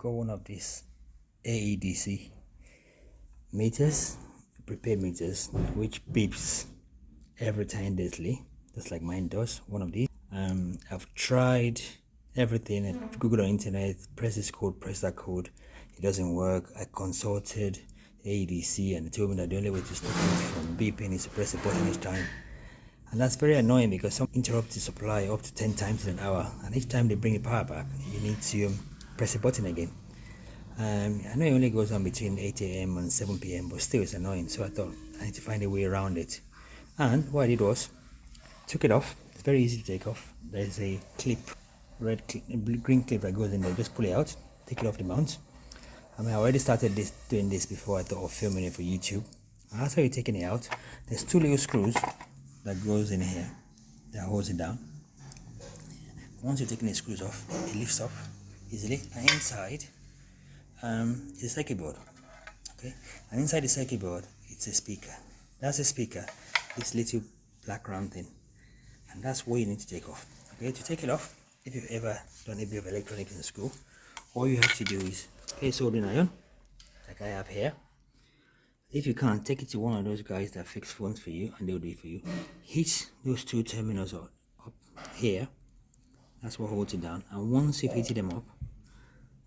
got one of these AEDC meters, prepaid meters, which beeps every time daily, just like mine does. One of these. I've tried everything. I've Googled on internet, press this code, press that code. It doesn't work. I consulted AEDC and they told me that the only way to stop it from beeping is to press the button each time. And that's very annoying because some interrupt the supply up to 10 times in an hour, and each time they bring the power back, you need to press the button again. I know it only goes on between 8 a.m. and 7 p.m, but still it's annoying, so I thought I need to find a way around it. And what I did was took it off. It's very easy to take off. There's a clip, green clip that goes in there. Just pull it out, take it off the mount. I already started doing this before I thought of filming it for YouTube. After you're taking it out, there's two little screws that goes in here that holds it down. Once you're taking the screws off, it lifts up easily, and inside is a circuit board. Okay, and inside the circuit board it's a speaker. That's a speaker, this little black round thing, and that's what you need to take off. Okay, to take it off, if you've ever done a bit of electronics in school, all you have to do is place soldering iron like I have here. If you can't, take it to one of those guys that fix phones for you and they'll do it for you. Hit those two terminals up here. That's what holds it down. And once you've heated them up,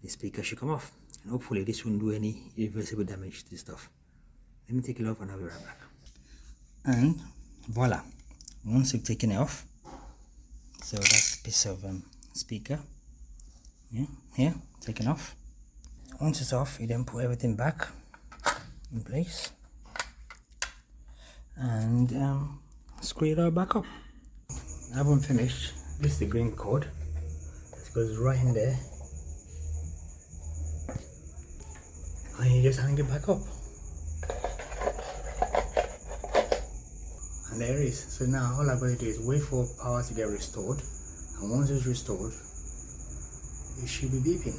the speaker should come off. And hopefully this won't do any irreversible damage to the stuff. Let me take it off and I'll be right back. And voila. Once you've taken it off, so that's a piece of speaker. Yeah, here, taken off. Once it's off, you then put everything back in place and screw it all back up. I haven't finished. This is the green cord. It goes right in there and you just hang it back up, and there it is. So now all I've got to do is wait for power to get restored, and once it's restored it should be beeping.